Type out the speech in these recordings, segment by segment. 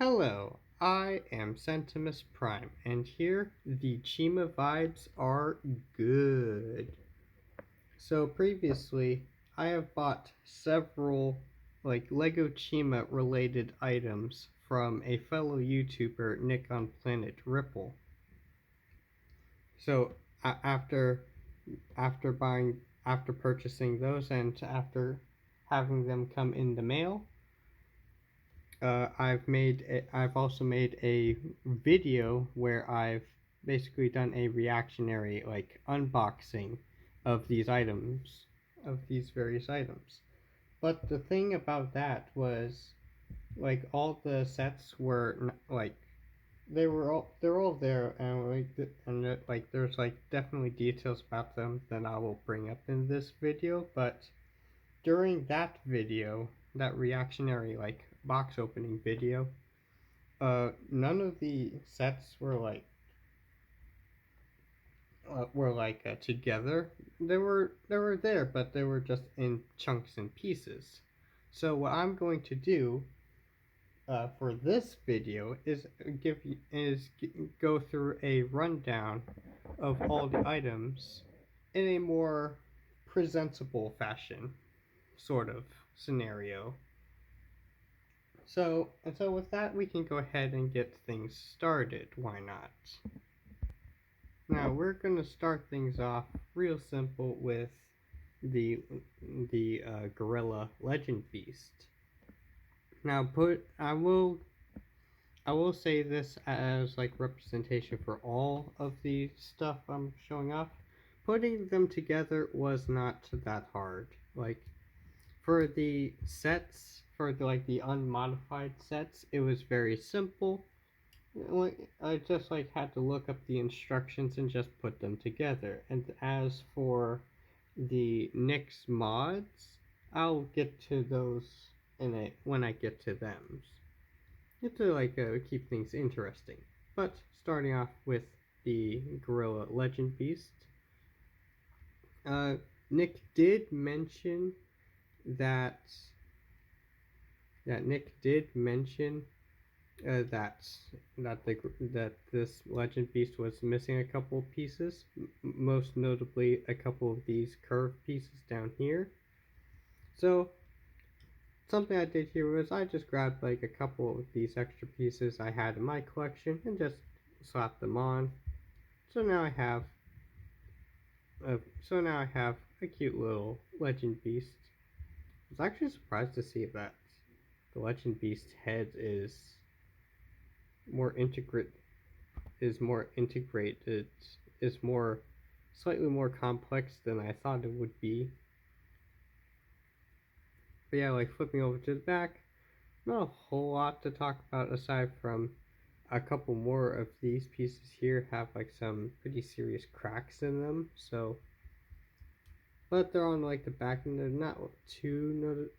Hello, I am Centimus Prime, and here the Chima vibes are good. So previously, I have bought several Lego Chima related items from a fellow YouTuber, Nick on Planet Ripple. So after purchasing those and after having them come in the mail, I've also made a video where I've basically done a reactionary unboxing of these various items. But the thing about that was all the sets were they're all there, and there's definitely details about them that I will bring up in this video. But during that video, that reactionary box opening video, none of the sets were together. They were there, but they were just in chunks and pieces. So what I'm going to do for this video is go through a rundown of all the items in a more presentable fashion, sort of scenario. So with that, we can go ahead and get things started. Why not? Now we're gonna start things off real simple with the Gorilla Legend Beast. Now I will say this as representation for all of the stuff I'm showing off. Putting them together was not that hard. For the sets, for the unmodified sets, it was very simple. I just had to look up the instructions and just put them together. And as for the Nyx mods, I'll get to those when I get to them. Just to keep things interesting. But starting off with the Gorilla Legend Beast, Nick did mention that that this Legend Beast was missing a couple pieces, most notably a couple of these curved pieces down here. So something I did here was I just grabbed a couple of these extra pieces I had in my collection and just slapped them on. So now I have a cute little Legend Beast. I was actually surprised to see that the Legend Beast head is slightly more complex than I thought it would be. But yeah, flipping over to the back, not a whole lot to talk about aside from a couple more of these pieces here have some pretty serious cracks in them. So, but they're on the back, and they're not too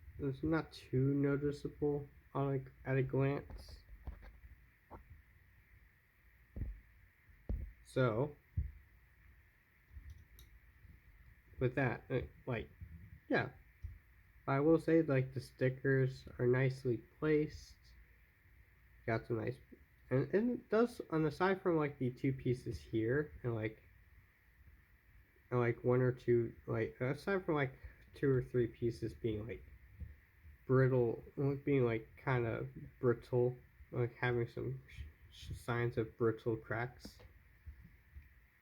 noticeable on at a glance. So, with that, yeah, I will say the stickers are nicely placed. Got some nice, and it does. And aside from the two pieces here, and one or two, aside from two or three pieces being brittle, being kind of brittle, having some signs of brittle cracks.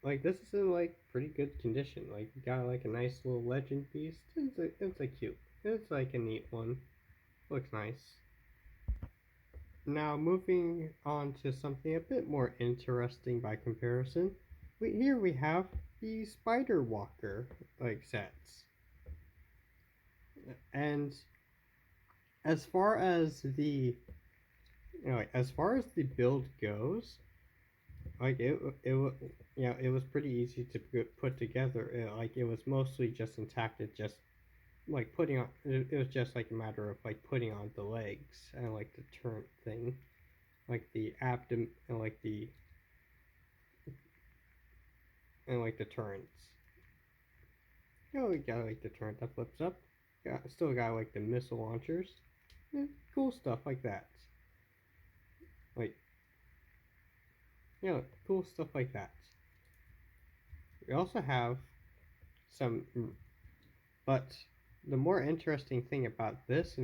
This is in pretty good condition. You got a nice little Legend Beast. It's a cute. It's a neat one. Looks nice. Now moving on to something a bit more interesting by comparison. Here we have the Spider Walker sets. And as far as the build goes, it was pretty easy to put together. It was mostly just intact. It just putting on. It was just a matter of putting on the legs and the turn thing, the abdomen and the turns. We got the turret that flips up. Still got the missile launchers. Yeah, cool stuff like that. like cool stuff like that. We also have some, but the more interesting thing about this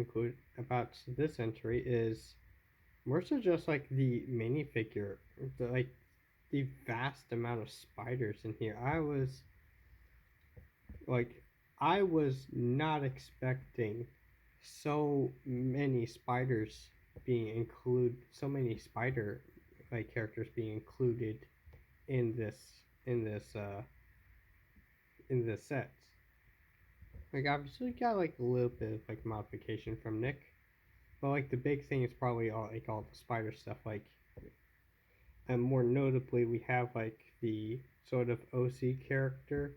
entry is more so just like the minifigure, like the vast amount of spiders in here. Like I was not expecting so many spiders so many spider like characters being included in in this uh in this set. Like obviously got like a little bit of like modification from Nick, but like the big thing is probably all the spider stuff. Like, and more notably, we have like the sort of OC character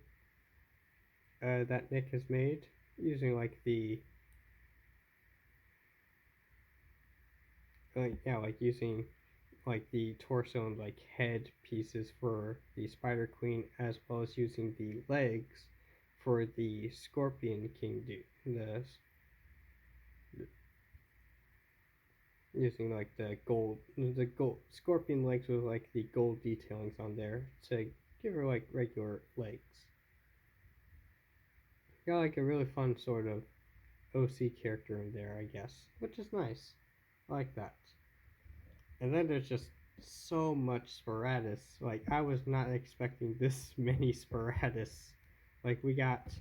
that Nick has made using like using like the torso and like head pieces for the Spider Queen, as well as using the legs for the Scorpion King dude. Using like the gold Scorpion legs with like the gold detailings on there to give her like regular legs. Got like a really fun sort of OC character in there, I guess, which is nice. I like that. And then there's just so much Sparatus. Like I was not expecting this many Sparatus. Like we got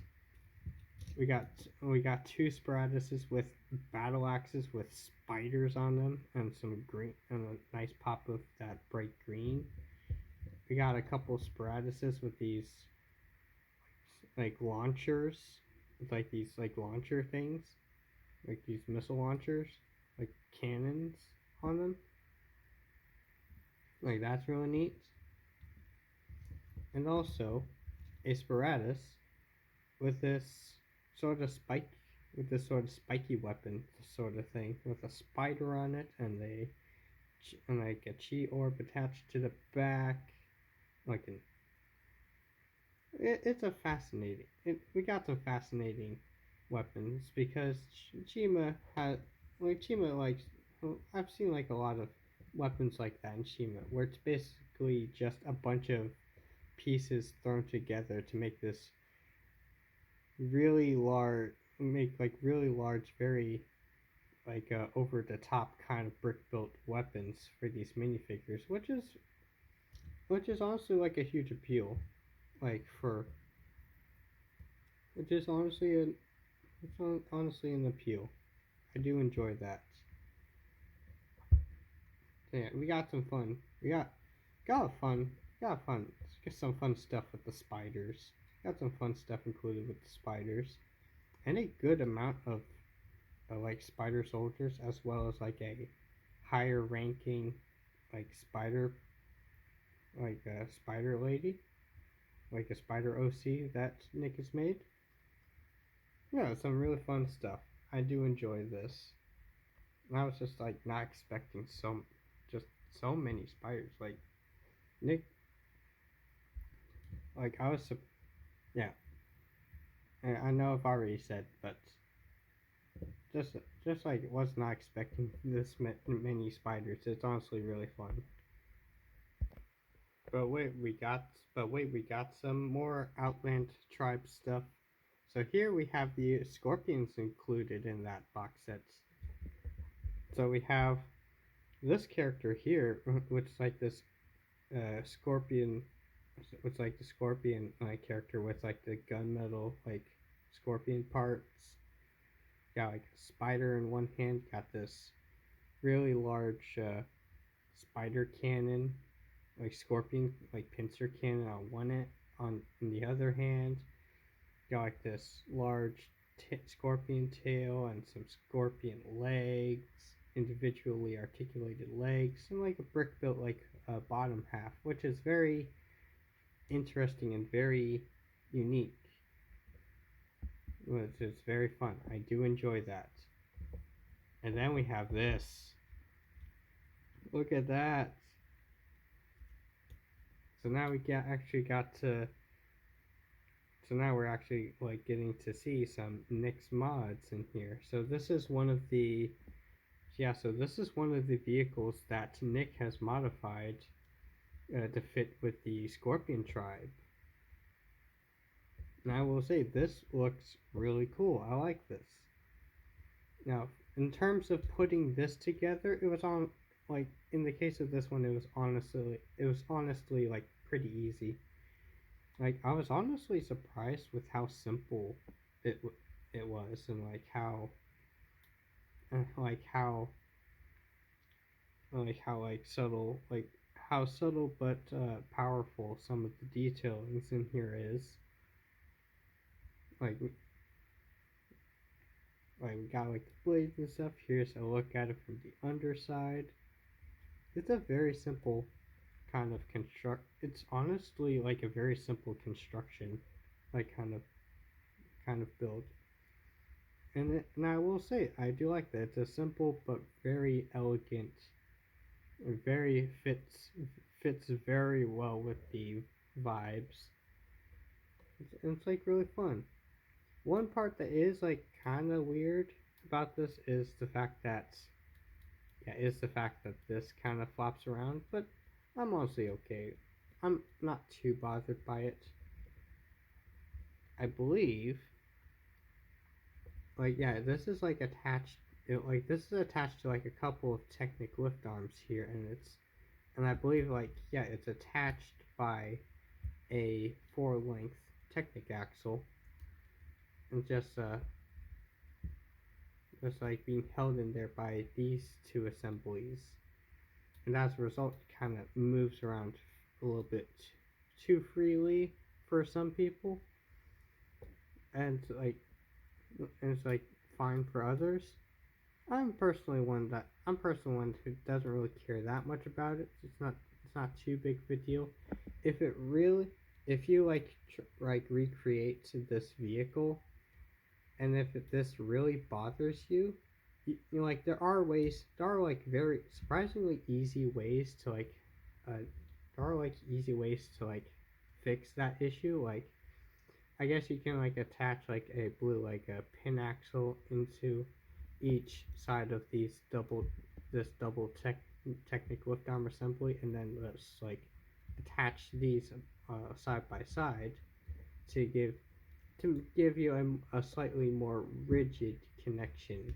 we got two Sparatuses with battle axes with spiders on them and some green and a nice pop of that bright green. We got a couple Sparatuses with these like launchers, with like these like launcher things, like these missile launchers, like cannons on them. Like that's really neat. And also a Sparatus with this sort of spike with this sort of spiky weapon sort of thing with a spider on it and like a chi orb attached to the back, like it's a fascinating. We got some fascinating weapons because Chima has Chima likes. I've seen like a lot of weapons like that in Chima, where it's basically just a bunch of pieces thrown together to make this really large, very like over the top kind of brick built weapons for these minifigures, which is honestly like a huge appeal, like for which is honestly an appeal. I do enjoy that. So yeah, we got some fun. Got fun. Got fun. Get some fun stuff with the spiders. Got some fun stuff included with the spiders, and a good amount of like spider soldiers, as well as like a higher ranking like spider lady, like a spider OC that Nick has made. Yeah, some really fun stuff. I do enjoy this. And I was just like not expecting just so many spiders. Like Nick, like yeah. I know I've already said, but just just like was not expecting this many spiders. It's honestly really fun. But wait, we got some more Outland tribe stuff. So here we have the scorpions included in that box set. So we have this character here, which is like this scorpion, which like the scorpion character with like the gunmetal like scorpion parts. Got like a spider in one hand. Got this really large spider cannon, like scorpion, like pincer cannon on on the other hand. Got like this large scorpion tail and some scorpion legs, individually articulated legs, and like a brick built like bottom half, which is very interesting and very unique. Which is very fun. I do enjoy that. And then we have this. Look at that. So now so now we're actually like getting to see some Nick's mods in here. So this is one of the yeah, so this is one of the vehicles that Nick has modified to fit with the Scorpion tribe. And I will say, this looks really cool. I like this. Now, in terms of putting this together, it was on, like, in the case of this one, it was honestly like pretty easy. Like, I was honestly surprised with how simple it it was, and like how like how subtle but powerful some of the detailings in here is. Like we got like the blades and stuff. Here's a look at it from the underside. It's a very simple kind of construct. It's honestly like a very simple construction, like kind of build. And I will say I do like that. It's a simple but very elegant. Very fits very well with the vibes. It's like really fun. One part that is like kind of weird about this is the fact that this kind of flops around, but I'm mostly okay. I'm not too bothered by it. I believe, like, yeah, this is like attached. This is attached to like a couple of Technic lift arms here, and I believe like yeah, it's attached by a 4-length Technic axle, and just like being held in there by these two assemblies, and as a result, it kind of moves around a little bit too freely for some people, and it's like fine for others. I'm personally one who doesn't really care that much about it. It's not too big of a deal. If it really if you like recreate this vehicle, and if this really bothers you, like there are like very surprisingly easy ways to like fix that issue. Like I guess you can like attach like a pin axle into each side of this double Technic lift arm assembly, and then let's like attach these side by side to give you a slightly more rigid connection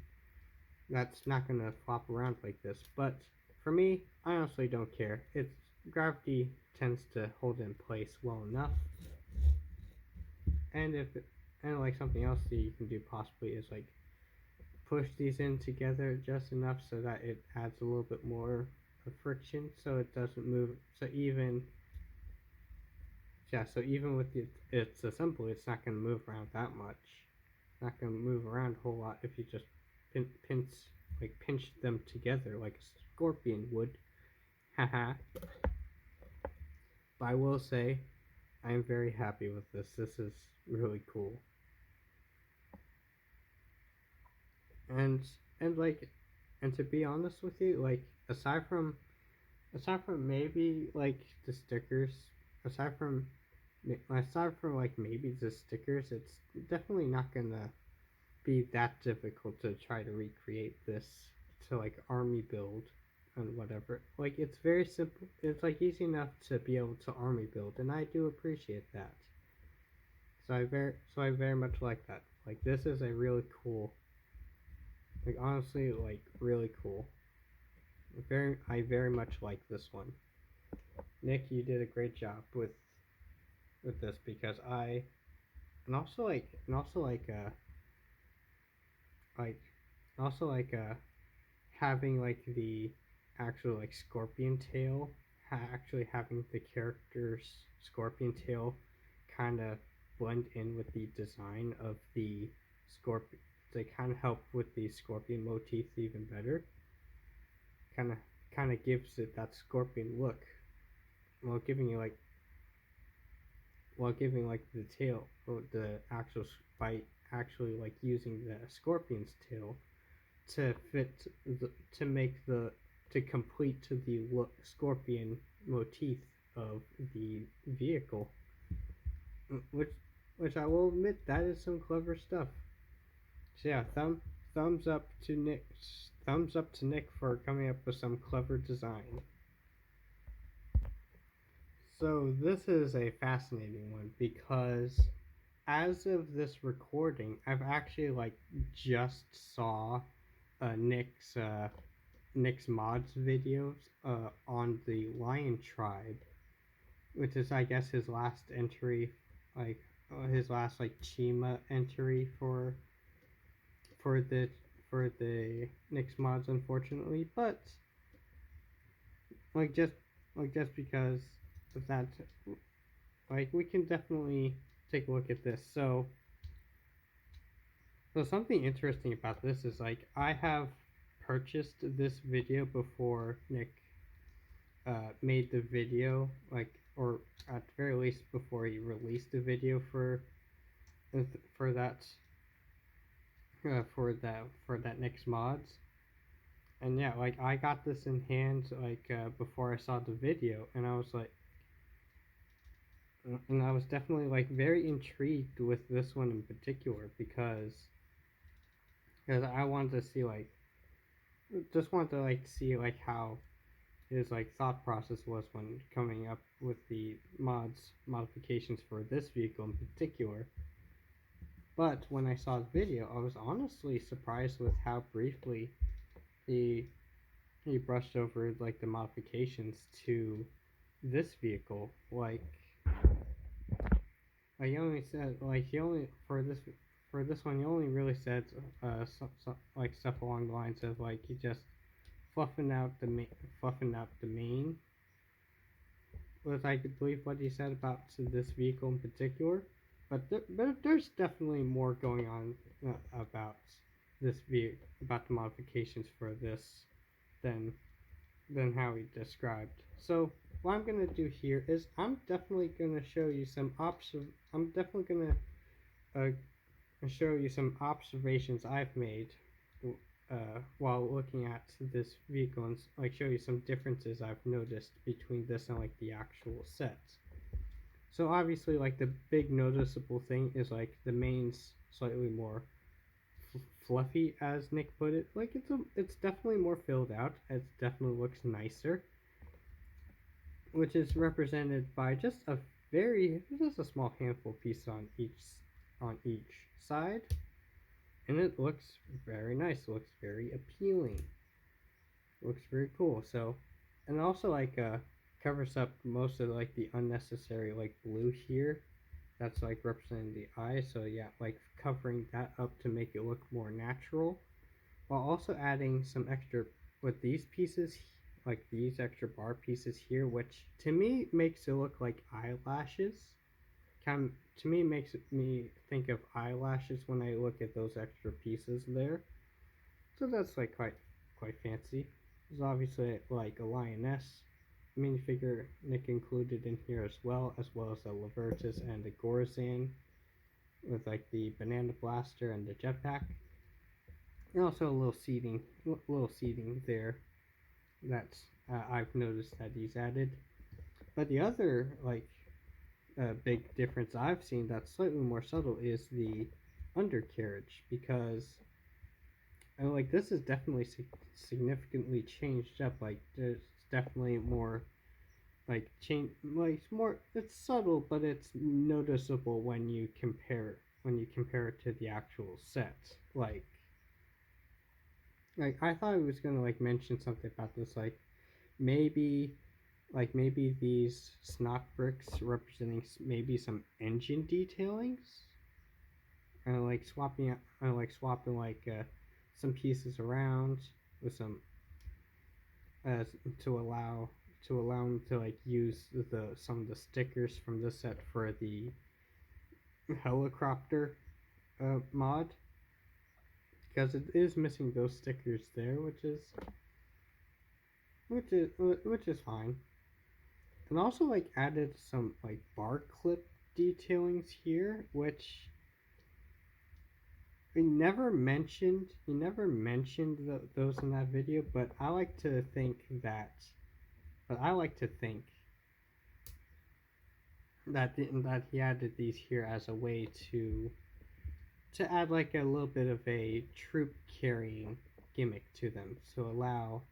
that's not gonna flop around like this. But for me, I honestly don't care. It's gravity tends to hold in place well enough, and like something else that you can do possibly is like push these in together just enough so that it adds a little bit more of friction, so it doesn't move. So even with its assembly, it's not going to move around that much. It's not going to move around a whole lot if you just pinch them together like a scorpion would. Haha. But I will say, I am very happy with this. This is really cool. And and like and to be honest with you, like aside from maybe like the stickers, aside from like maybe the stickers, it's definitely not gonna be that difficult to try to recreate this to like army build and whatever. Like it's very simple. It's like easy enough to be able to army build, and I do appreciate that. So I very much like that. Like this is a really cool, like honestly, like really cool. I very much like this one. Nick, you did a great job with this because and also like and also like also like having like the actual like scorpion tail, actually having the character's scorpion tail kind of blend in with the design of the scorpion. They kind of help with the scorpion motif even better. Kind of gives it that scorpion look, while giving you like the tail, or the actual by actually like using the scorpion's tail to fit to make to complete the scorpion motif of the vehicle, which I will admit that is some clever stuff. So yeah, thumbs up to Nick for coming up with some clever design. So this is a fascinating one because as of this recording, I've actually just saw Nick's mods videos on the Lion Tribe, which is I guess his last entry, his last Chima entry for the for the Nick's mods, unfortunately. But like just just because of that, we can definitely take a look at this. So something interesting about this is I have purchased this video before Nick made the video, or at the very least before he released the video for that for that Nick's mods. And yeah, I got this in hand before I saw the video, and I was definitely very intrigued with this one in particular because I wanted to see just wanted to see how his thought process was when coming up with the modifications for this vehicle in particular. But when I saw the video, I was honestly surprised with how briefly he brushed over the modifications to this vehicle. He only said he only for this one he only really said stuff along the lines of he just fluffing out the main was I believe what he said about this vehicle in particular. But there's definitely more going on about this vehicle, about the modifications for this than how he described. So what I'm gonna do here is I'm definitely gonna show you some show you some observations I've made while looking at this vehicle, and show you some differences I've noticed between this and the actual set. So obviously the big noticeable thing is the main's slightly more fluffy, as Nick put it. It's definitely more filled out. It definitely looks nicer, which is represented by just a small handful piece on each side, and it looks very nice. It looks very appealing. It looks very cool. So, and also covers up most of the unnecessary blue here. That's representing the eye. So yeah, covering that up to make it look more natural, while also adding some extra with these pieces, these extra bar pieces here, which to me makes it look like eyelashes. To me makes me think of eyelashes when I look at those extra pieces there. So that's quite fancy. There's obviously a lioness minifigure Nick included in here as well as the Lavertus and the Gorzan with the banana blaster and the jetpack. And also a little seating there that I've noticed that he's added. But the other big difference I've seen that's slightly more subtle is the undercarriage, because this is definitely significantly changed up. There's definitely more change. It's subtle, but it's noticeable when you compare it to the actual set. I thought I was gonna mention something about this, maybe these snot bricks representing maybe some engine detailings, and swapping some pieces around with some to allow them to use some of the stickers from this set for the helicopter mod, because it is missing those stickers there, which is fine. And also added some bar clip detailings here, which he never mentioned those in that video, but I like to think that he added these here as a way to to add like a little bit of a troop carrying gimmick to them to allow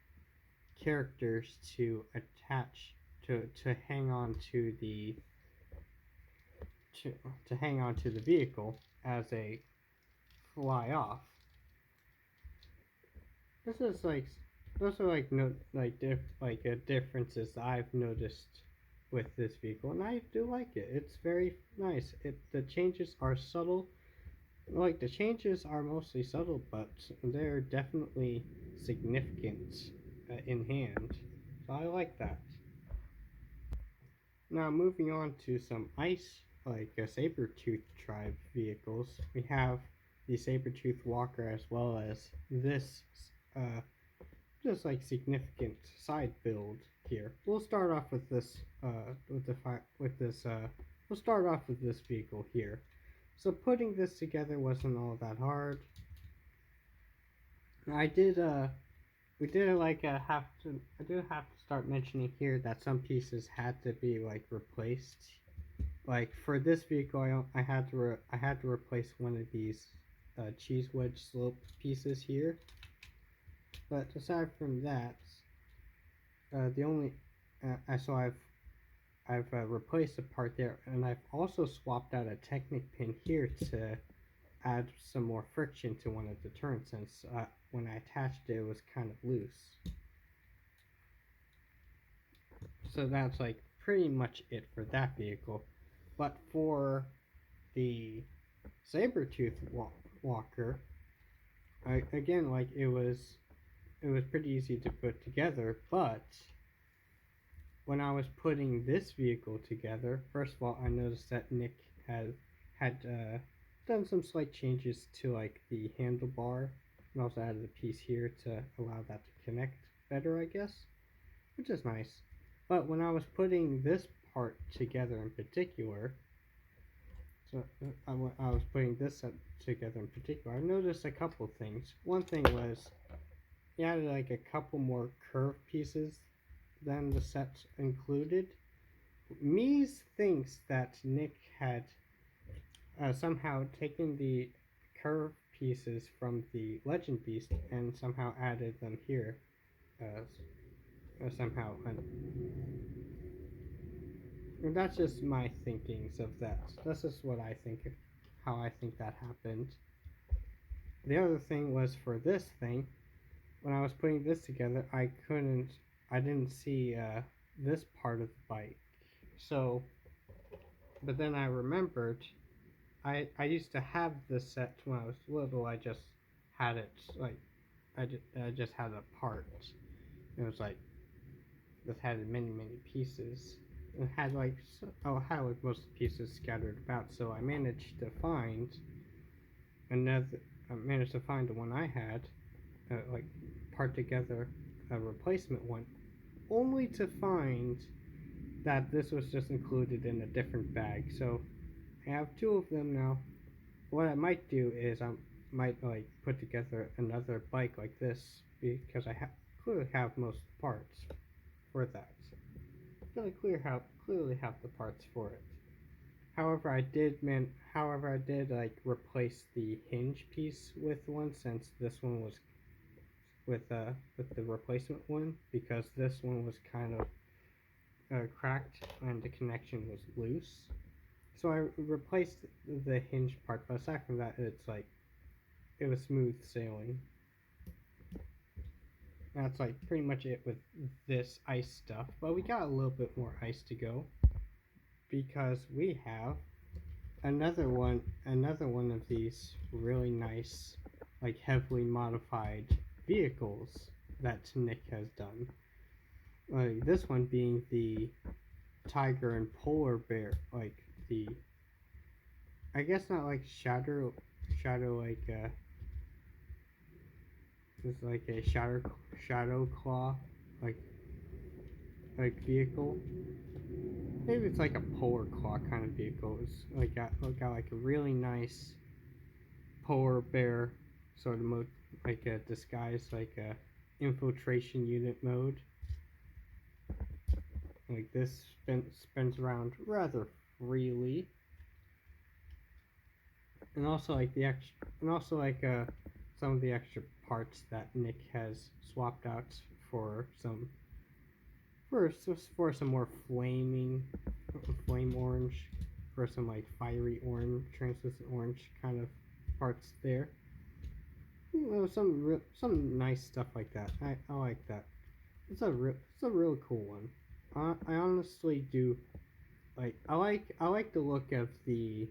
characters to attach to hang on to the to, to hang on to the vehicle as they fly off. This is like those are like no like differences I've noticed with this vehicle, and I do like it. It's very nice. The changes are subtle. Like the changes are mostly subtle, but they're definitely significant in hand. So I like that. Now moving on to some ice, like saber-tooth tribe vehicles, we have the saber-tooth walker as well as this uh, just like significant side build here. We'll start off with this we'll start off with this vehicle here. So putting this together wasn't all that hard. I did we did like have to I do have to start mentioning here that some pieces had to be like replaced. Like for this vehicle, I had to replace one of these cheese wedge slope pieces here. But aside from that, the only so I've replaced a part there, and I've also swapped out a Technic pin here to add some more friction to one of the turns, since when I attached it, it was kind of loose. So that's like pretty much it for that vehicle. But for the Saber-tooth walker, again, like it was pretty easy to put together, but when I was putting this vehicle together, first of all, I noticed that Nick had done some slight changes to like the handlebar, and also added a piece here to allow that to connect better, I guess, which is nice. But when I was putting this part together in particular, I was putting this set together in particular, I noticed a couple things. One thing was he added like a couple more curved pieces than the set included. Mies thinks that Nick had somehow taken the curved pieces from the Legend Beast and somehow added them here. Somehow. And that's just my thinkings of that. That's just what I think, how I think that happened. The other thing was for this thing, when I was putting this together, I didn't see this part of the bike. So, but then I remembered, I used to have this set when I was little. I just had it like, I just had a part. It was like, this had many pieces. It had like, had like most pieces scattered about. So I managed to find the one I had, like part together a replacement one, only to find that this was just included in a different bag. So I have two of them now. What I might do is I might like put together another bike like this, because I clearly have most parts for that. Really clearly have the parts for it. However, I did like replace the hinge piece with one, since this one was with the replacement one, because this one was kind of cracked and the connection was loose. So I replaced the hinge part, but aside from that, it was smooth sailing. That's like pretty much it with this ice stuff, but we got a little bit more ice to go, because we have another one of these really nice, like heavily modified vehicles that Nick has done. This one being the tiger and polar bear, like the, I guess not like shadow like it's like a shadow claw like vehicle. Maybe it's like a polar claw kind of vehicle. It's like got like a really nice polar bear sort of mode, like a disguise, like a infiltration unit mode. Like this spins around rather freely. and also like the extra, and also like some of the extra parts that Nick has swapped out for some for some more flame orange, for some like fiery orange, translucent orange kind of parts there. Some nice stuff like that. I like that. It's a real cool one. I honestly do I like the look of the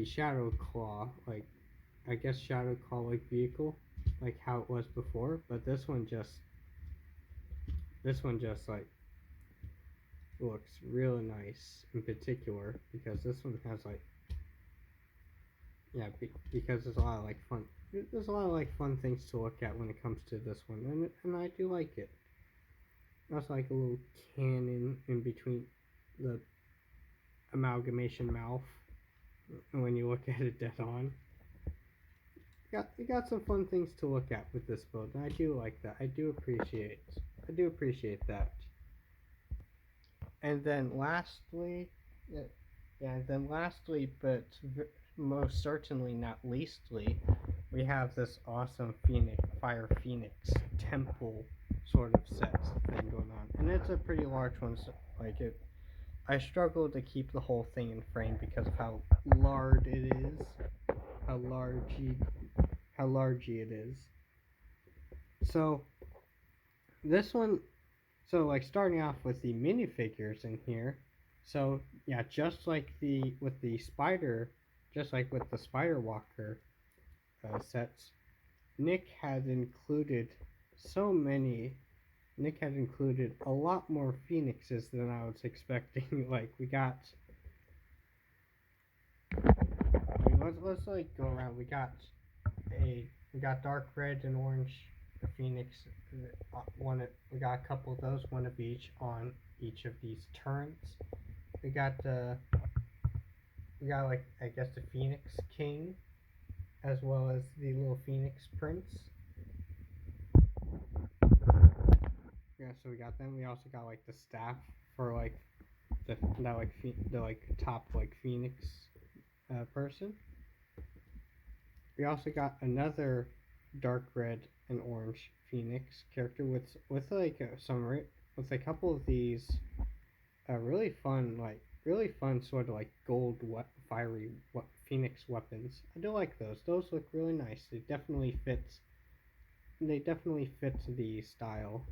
Shadow Claw, like I guess Shadow Claw like vehicle, like how it was before. But this one just like looks really nice in particular because this one has like because there's a lot of like fun. There's a lot of like fun things to look at when it comes to this one, and I do like it. That's like a little cannon in between the amalgamation mouth when you look at it dead on. You got some fun things to look at with this build, and I do like that. I do appreciate that. And then lastly, but most certainly not leastly, we have this awesome Fire Phoenix temple sort of set thing going on, and it's a pretty large one. So, like it, I struggle to keep the whole thing in frame because of how large it is, how largey it is. So this one, so like starting off with the minifigures in here. So yeah, just like with the spider walker sets, Nick had included so many. Nick had included a lot more phoenixes than I was expecting. Like we got, let's like go around. We got dark red and orange phoenix. We got a couple of those, one of each on each of these turns. We got like I guess the Phoenix King, as well as the little Phoenix Prince. Yeah, so we got them. We also got like the staff for like the top like Phoenix person. We also got another dark red and orange Phoenix character with like with a couple of these really fun sort of like gold fiery Phoenix weapons. I do like those. Those look really nice. They definitely fit the style.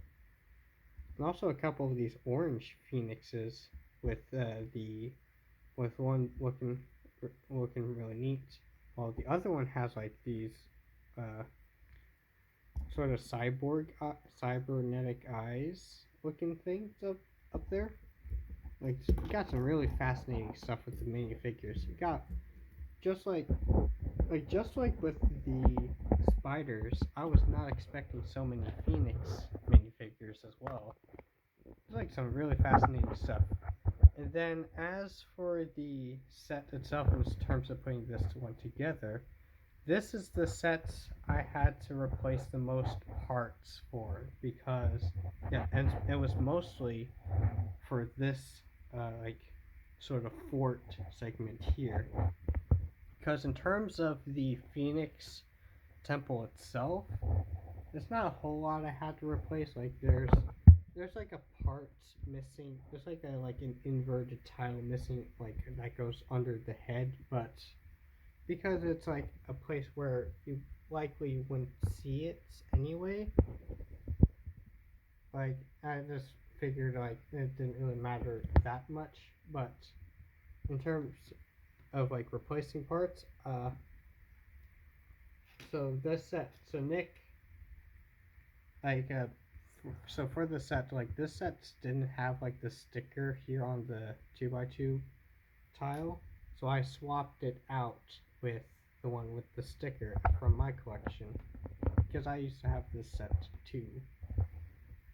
And also a couple of these orange phoenixes with with one looking really neat, while the other one has like these uh, sort of cybernetic eyes looking things up there. Like you got some really fascinating stuff with the minifigures. You got just like with the spiders, I was not expecting so many Phoenix minifigures as well. It's like some really fascinating stuff. And then as for the set itself in terms of putting this one together, this is the set I had to replace the most parts for because and it was mostly for this like sort of fort segment here. Because in terms of the Phoenix temple itself, there's not a whole lot I had to replace. Like there's like a part missing. There's like an inverted tile missing, like that goes under the head. But because it's like a place where you likely wouldn't see it anyway, like I just figured like it didn't really matter that much. But in terms of like replacing parts, so Nick, like so for the set, like this set didn't have like the sticker here on the 2x2 tile, so I swapped it out with the one with the sticker from my collection because I used to have this set too.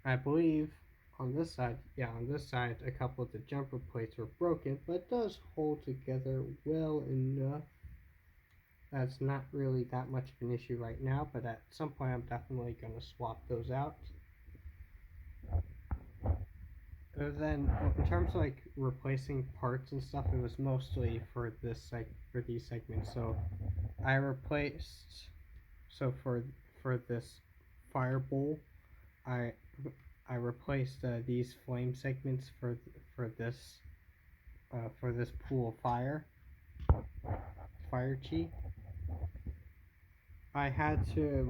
I believe on this side, a couple of the jumper plates were broken, but it does hold together well enough. That's not really that much of an issue right now, but at some point I'm definitely going to swap those out. But then, in terms of like replacing parts and stuff, it was mostly for for these segments. So I replaced. So for this fire bowl, I I replaced these flame segments for this pool of fire chi. I had to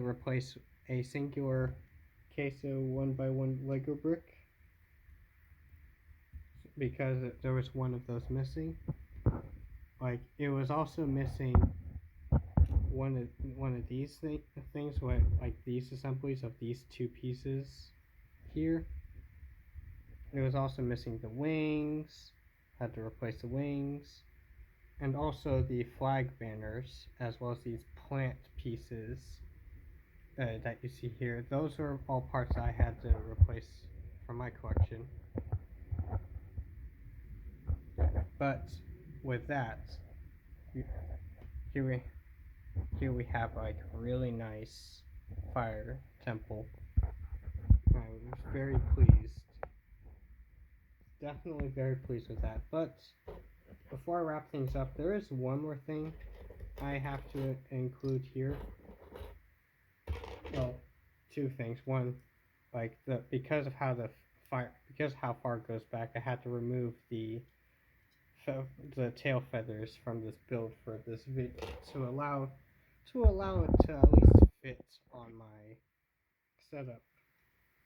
replace a singular case of 1x1 Lego brick because there was one of those missing. Like it was also missing one of these things, what like these assemblies of these two pieces here. It was also missing the wings. Had to replace the wings, and also the flag banners, as well as these plant pieces that you see here. Those are all parts I had to replace from my collection. But with that, here we have like a really nice fire temple. I was very pleased. Definitely very pleased with that. But before I wrap things up, there is one more thing I have to include here. Well, two things. One, like because how far it goes back, I had to remove the tail feathers from this build for this video to allow it to at least fit on my setup.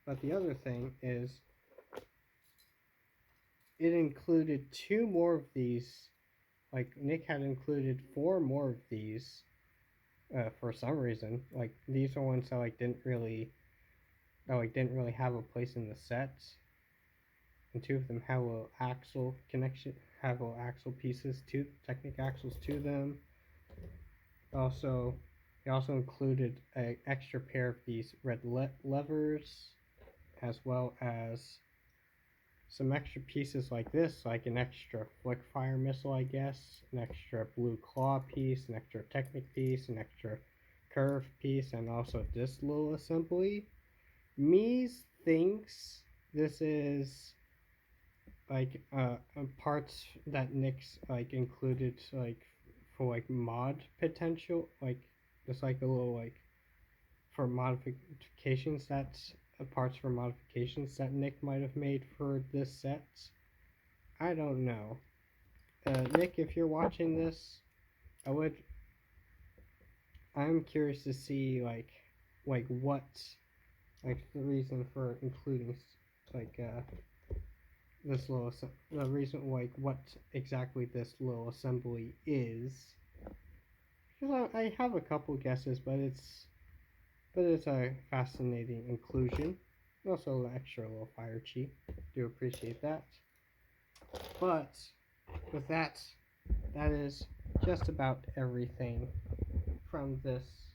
But the other thing is, it included two more of these. Like Nick had included 4 more of these for some reason. Like these are ones that didn't really have a place in the set, and 2 of them have a axle connection, have little axle pieces, Technic axles to them. Also, he also included an extra pair of these red levers, as well as some extra pieces like this, like an extra flick fire missile, I guess, an extra blue claw piece, an extra Technic piece, an extra curve piece, and also this little assembly. Mies thinks this is like parts that Nick's included for mod potential, just a little for modifications that's parts for modifications that Nick might have made for this set. I don't know. Nick, if you're watching this, I'm curious to see what the reason for including this little the reason what exactly this little assembly is. Because I have a couple guesses, but it's a fascinating inclusion. Also, an extra little fire chi. Do appreciate that. But with that, that is just about everything from this